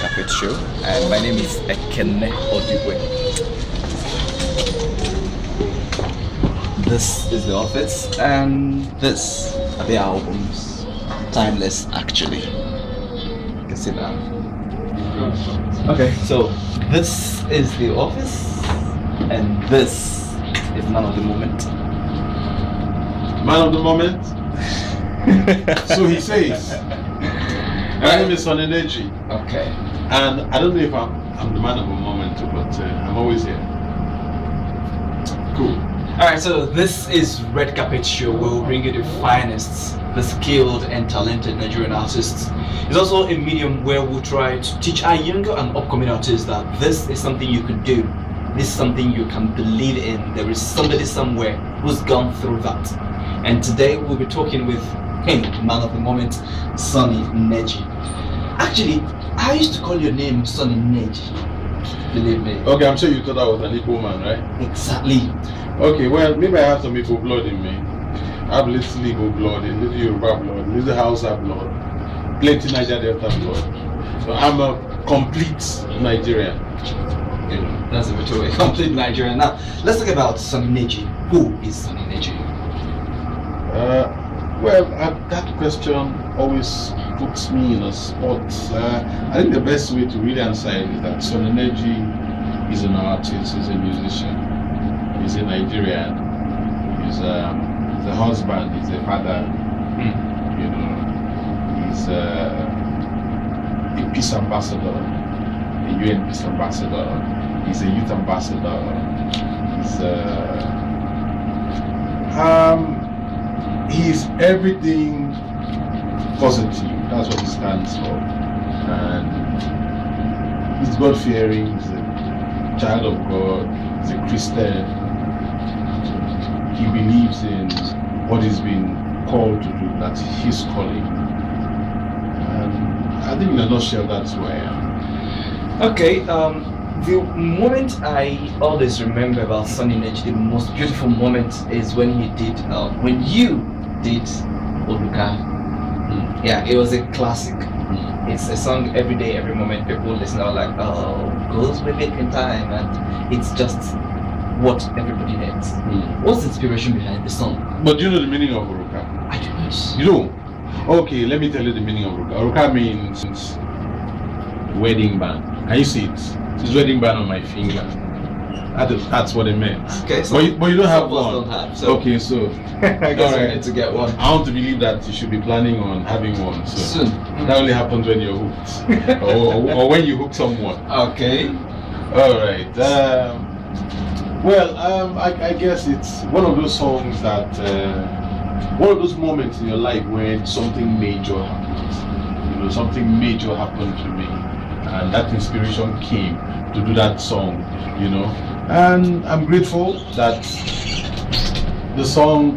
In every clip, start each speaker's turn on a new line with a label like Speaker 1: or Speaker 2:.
Speaker 1: Carpet Show, and my name is Ekene Odigwe. This is the office, and this are the albums. Timeless, actually. You can see that. Okay, so this is the office, and this is Man of the Moment.
Speaker 2: Man of the moment? So he says. My name is Neji.
Speaker 1: Okay.
Speaker 2: And I don't know if I'm the man of the moment, but I'm always here. Cool.
Speaker 1: Alright, so this is Red Carpet Show. We'll bring you the finest, the skilled and talented Nigerian artists. It's also a medium where we'll try to teach our younger and upcoming artists that this is something you could do. This is something you can believe in. There is somebody somewhere who's gone through that. And today we'll be talking with him, man of the moment, Sonny Neji. Actually, I used to call your name Sonny Neji. Believe me.
Speaker 2: Okay, I'm sure you thought I was an Igbo man, right?
Speaker 1: Exactly.
Speaker 2: Okay, well, maybe I have some Igbo blood in me. I have little Igbo blood, a little Yoruba blood, a little Hausa blood, plenty Niger Delta blood. So I'm a complete Nigerian.
Speaker 1: That's a bit of a complete Nigerian. Now, let's talk about Sonny Neji. Who is Sonny Neji?
Speaker 2: Well, that question always puts me in a spot. I think the best way to really answer it is that Sonny Neji is an artist, he's a musician, he's a Nigerian, he's a husband, he's a father, you know, he's a peace ambassador, a UN peace ambassador, he's a youth ambassador, he's everything positive. That's what he stands for. And he's God-fearing, he's a child of God, he's a Christian. He believes in what he's been called to do, that's his calling. And I think in a nutshell, that's who I am.
Speaker 1: Okay, the moment I always remember about Sonny Neji, the most beautiful moment is when he did, when you did Odigwe. Yeah, it was a classic. It's a song every day, every moment. People listen are like, oh, goes with it in time, and it's just what everybody needs. What's the inspiration behind the song?
Speaker 2: But do you know the meaning of Oruka?
Speaker 1: I do not.
Speaker 2: You don't? Okay, let me tell you the meaning of Oruka. Oruka means wedding band. Can you see it? It's wedding band on my finger. That's what it meant.
Speaker 1: Okay, so
Speaker 2: but you don't have one.
Speaker 1: Don't have, so
Speaker 2: okay, so
Speaker 1: I guess I need to get one.
Speaker 2: I want to believe that you should be planning on having one so
Speaker 1: soon.
Speaker 2: That only happens when you're hooked, or when you hook someone.
Speaker 1: Okay.
Speaker 2: All right. I guess it's one of those songs that one of those moments in your life when something major happens. You know, something major happened to me, and that inspiration came to do that song. You know. And I'm grateful that the song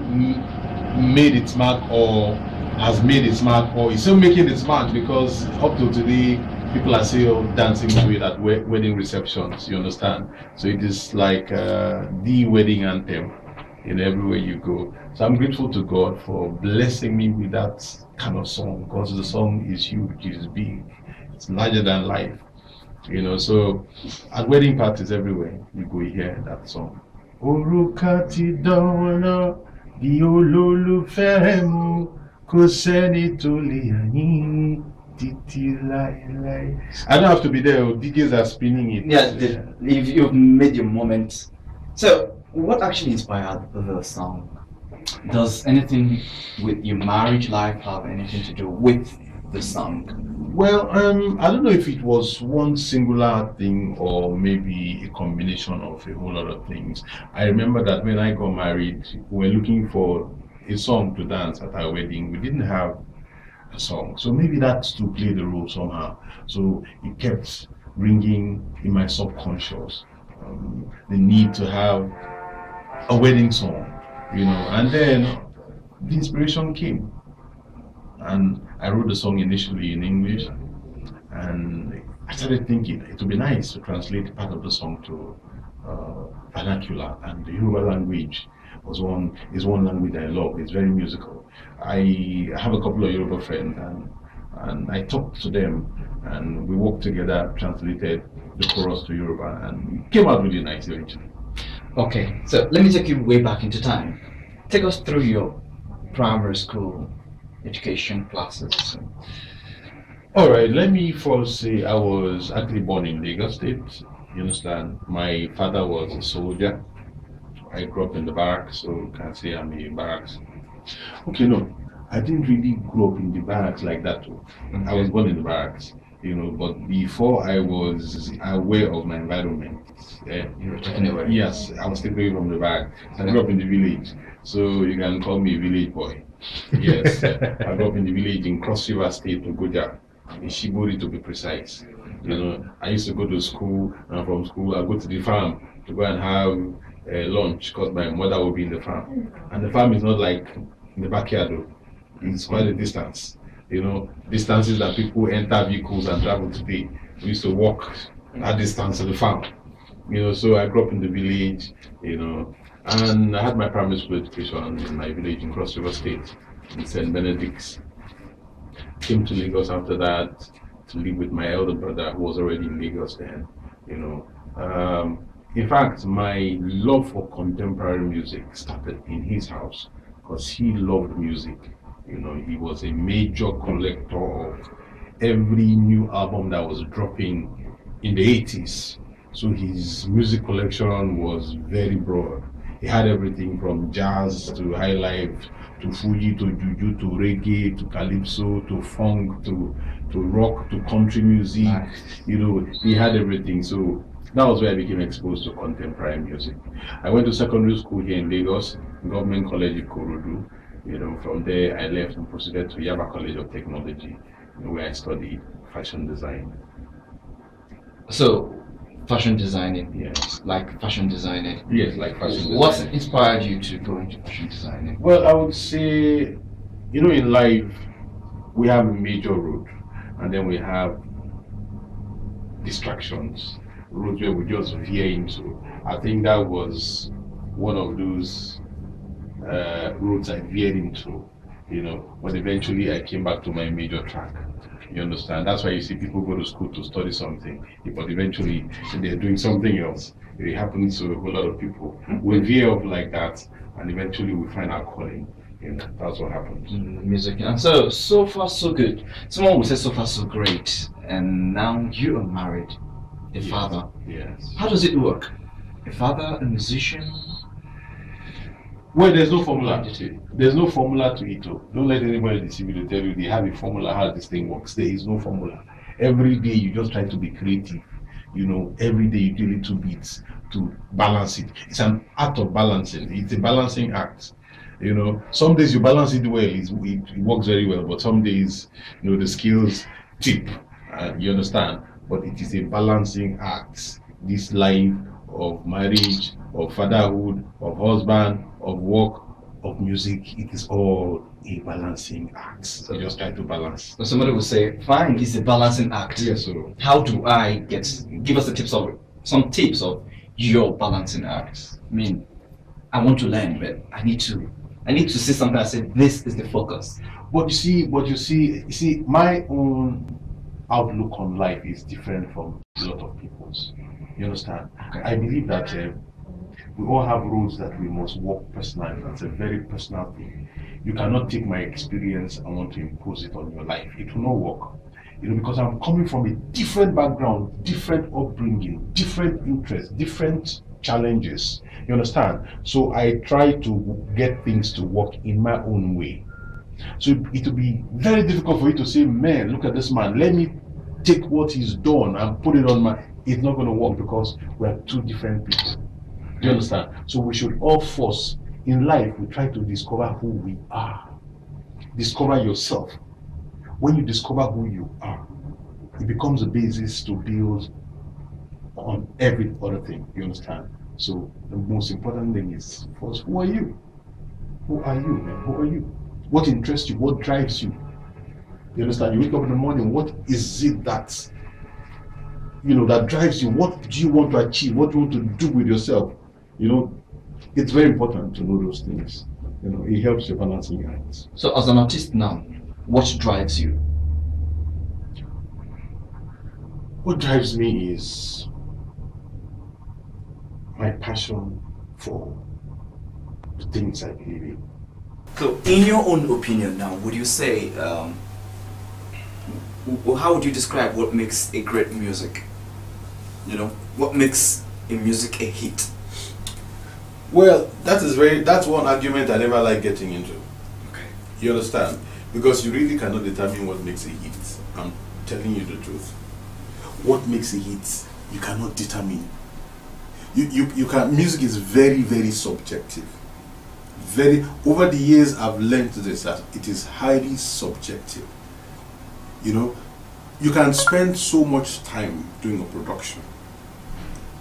Speaker 2: made its mark, or has made its mark, or is still making its mark, because up to today people are still dancing to it at wedding receptions, you understand? So it is like the wedding anthem in everywhere you go. So I'm grateful to God for blessing me with that kind of song, because the song is huge, it is big, it's larger than life. You know, so at wedding parties everywhere, you go hear that song. Oruka ti dawona di olólùfẹ́ mu kò sẹ́ni tó lè yìn títí láéláé. I don't have to be there. DJs are spinning it.
Speaker 1: Yeah, if you've made your moment. So, what actually inspired the song? Does anything with your marriage life have anything to do with the song?
Speaker 2: Well, I don't know if it was one singular thing or maybe a combination of a whole lot of things. I remember that when I got married, we were looking for a song to dance at our wedding. We didn't have a song, so maybe that's to play the role somehow. So it kept ringing in my subconscious, the need to have a wedding song, you know. And then the inspiration came. And I wrote the song initially in English, and I started thinking it would be nice to translate part of the song to vernacular, and the Yoruba language is one language I love. It's very musical. I have a couple of Yoruba friends, and and I talked to them, and we worked together, translated the chorus to Yoruba, and it came out really nice eventually.
Speaker 1: Okay, so let me take you way back into time. Take us through your primary school education classes.
Speaker 2: All right, let me first say I was actually born in Lagos State. You understand? My father was a soldier. I grew up in the barracks, so you can say I'm a barracks. Okay, no, I didn't really grow up in the barracks like that.
Speaker 1: Okay.
Speaker 2: I was born in the barracks, you know, but before I was aware of my environment.
Speaker 1: You were taken away?
Speaker 2: Yes, I was taken away from the barracks. I grew up in the village, so you can call me a village boy. Yes, I grew up in the village in Cross River State, Ogoja, in Shibori to be precise. You know, I used to go to school, and from school I go to the farm to go and have lunch because my mother will be in the farm. And the farm is not like in the backyard, though. It's quite a distance. You know, distances that people enter vehicles and travel today. We used to walk that distance to the farm. You know, so I grew up in the village, you know, and I had my primary school education in my village in Cross River State, in St. Benedict's. Came to Lagos after that to live with my elder brother who was already in Lagos then, you know. In fact, my love for contemporary music started in his house because he loved music. You know, he was a major collector of every new album that was dropping in the 80s. So his music collection was very broad. He had everything from jazz to high life, to Fuji, to Juju, to reggae, to calypso, to funk, to rock, to country music.
Speaker 1: Nice.
Speaker 2: You know, he had everything. So that was where I became exposed to contemporary music. I went to secondary school here in Lagos, Government College in Ikorodu. You know, from there I left and proceeded to Yaba College of Technology, where I studied fashion design.
Speaker 1: So, fashion designing?
Speaker 2: Yes.
Speaker 1: Like fashion designing?
Speaker 2: Yes, like fashion design.
Speaker 1: What inspired you to go into fashion designing?
Speaker 2: Well, I would say, you know, in life, we have a major road, and then we have distractions, roads where we just veer into. I think that was one of those roads I veered into, you know, but eventually I came back to my major track. You understand? That's why you see people go to school to study something, but eventually they're doing something else. It happens to a whole lot of people. We veer off like that, and eventually we find our calling. You know, that's what happens.
Speaker 1: Music. And so far so good. Someone would say so far so great. And now you are married, a
Speaker 2: Yes.
Speaker 1: father.
Speaker 2: Yes.
Speaker 1: How does it work? A father, a musician?
Speaker 2: Well, there's no formula. There's no formula to it. Don't let anybody deceive you to tell you they have a formula how this thing works. There is no formula. Every day you just try to be creative. You know, every day you do little bits to balance it. It's an art of balancing. It's a balancing act. You know, some days you balance it well, it works very well, but some days, you know, the skills tip. You understand? But it is a balancing act. This life of marriage, of fatherhood, of husband, of work, of music, it is all a balancing act. So just try to balance.
Speaker 1: So somebody would say, fine, it's a balancing act.
Speaker 2: Yes, so
Speaker 1: How do I give us some tips of your balancing act? I mean, I want to learn, but I need to see something. I say, this is the focus.
Speaker 2: But you see, my own outlook on life is different from a lot of people's. You understand?
Speaker 1: Okay.
Speaker 2: I believe that we all have roads that we must walk personally. That's a very personal thing. You cannot take my experience and want to impose it on your life. It will not work. You know, because I'm coming from a different background, different upbringing, different interests, different challenges. You understand? So I try to get things to work in my own way. So it will be very difficult for you to say, man, look at this man, let me take what he's done and put it on my... It's not going to work because we are two different people. Do you understand? So we should all force, in life, we try to discover who we are. Discover yourself. When you discover who you are, it becomes a basis to build on every other thing. You understand? So the most important thing is, first, who are you? Who are you, man? Who are you? What interests you? What drives you? You understand? You wake up in the morning, what is it that, you know, that drives you? What do you want to achieve? What do you want to do with yourself? You know, it's very important to know those things. You know, it helps your balancing act.
Speaker 1: So as an artist now, what drives you?
Speaker 2: What drives me is my passion for the things I believe in.
Speaker 1: So, in your own opinion now, would you say, how would you describe what makes a great music? You know, what makes a music a hit?
Speaker 2: Well, that's one argument I never like getting into.
Speaker 1: Okay.
Speaker 2: You understand? Because you really cannot determine what makes a hit. I'm telling you the truth. What makes a hit, you cannot determine. You can. Music is very, very subjective. Over the years I've learned this, that it is highly subjective. You know, you can spend so much time doing a production,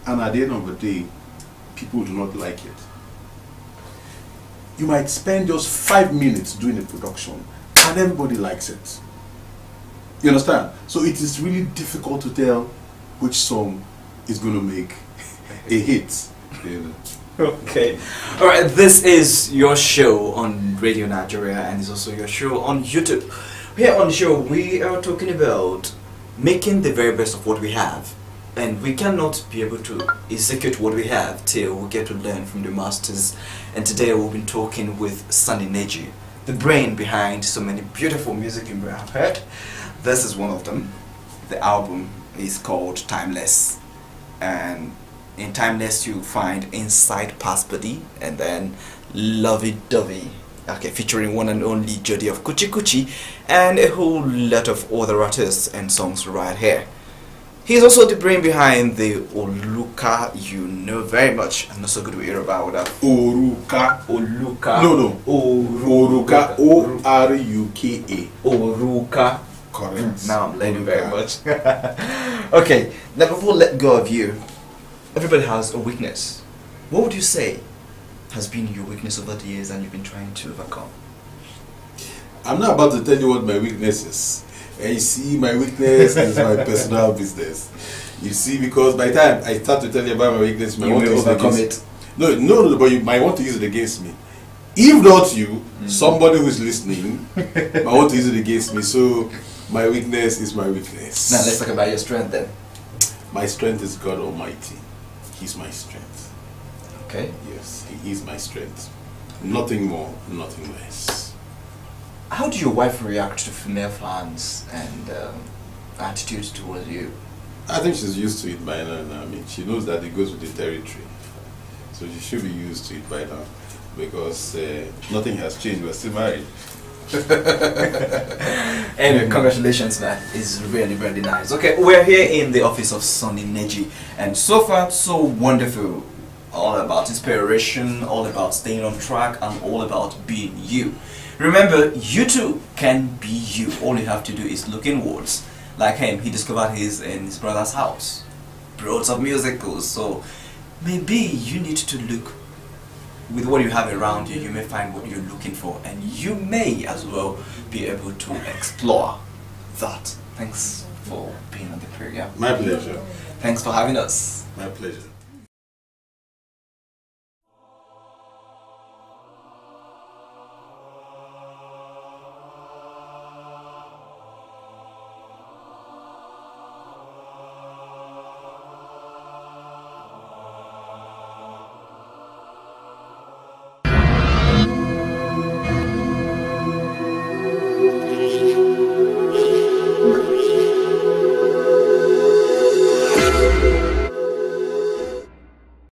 Speaker 2: and at the end of the day, people do not like it. You might spend just 5 minutes doing a production, and everybody likes it. You understand? So it is really difficult to tell which song is going to make a hit. You know?
Speaker 1: Okay. Alright, this is your show on Radio Nigeria, and it's also your show on YouTube. Here on the show, we are talking about making the very best of what we have. And we cannot be able to execute what we have till we get to learn from the masters. And today we've been talking with Sunny Neji, the brain behind so many beautiful music you may have heard. This is one of them. The album is called Timeless. And in Timeless you find Inside Past Body and then Lovey Dovey. Okay, featuring one and only Jody of Kuchi Kuchi and a whole lot of other artists and songs right here. He's also the brain behind the Oluka you know very much. I'm not so good with Yoruba with that.
Speaker 2: Oruka.
Speaker 1: Oluka.
Speaker 2: No. Oruka. O-R-U-K-A.
Speaker 1: Oruka.
Speaker 2: Correct.
Speaker 1: Now I'm learning very much. Okay, now before I let go of you, everybody has a weakness. What would you say has been your weakness over the years and you've been trying to overcome?
Speaker 2: I'm not about to tell you what my weakness is. And you see, my weakness is my personal business. You see, because by the time I start to tell you about my weakness, you might want to overcome it. No, but you might want to use it against me. If not you, somebody who is listening might want to use it against me. So my weakness is my weakness.
Speaker 1: Now let's talk about your strength then.
Speaker 2: My strength is God Almighty. He's my strength.
Speaker 1: Okay.
Speaker 2: Yes, He is my strength. Nothing more, nothing less.
Speaker 1: How do your wife react to female fans and attitudes towards you?
Speaker 2: I think she's used to it by now. I mean, she knows that it goes with the territory. So she should be used to it by now. Because nothing has changed. We're still married.
Speaker 1: Anyway, congratulations, man. It's really, really nice. Okay, we're here in the office of Sunny Neji. And so far, so wonderful. All about inspiration, all about staying on track, and all about being you. Remember, you too can be you. All you have to do is look inwards. Like him, he discovered his in his brother's house. Brought some musicals. So maybe you need to look with what you have around you. You may find what you're looking for, and you may as well be able to explore that. Thanks for being on the program.
Speaker 2: My pleasure.
Speaker 1: Thanks for having us.
Speaker 2: My pleasure.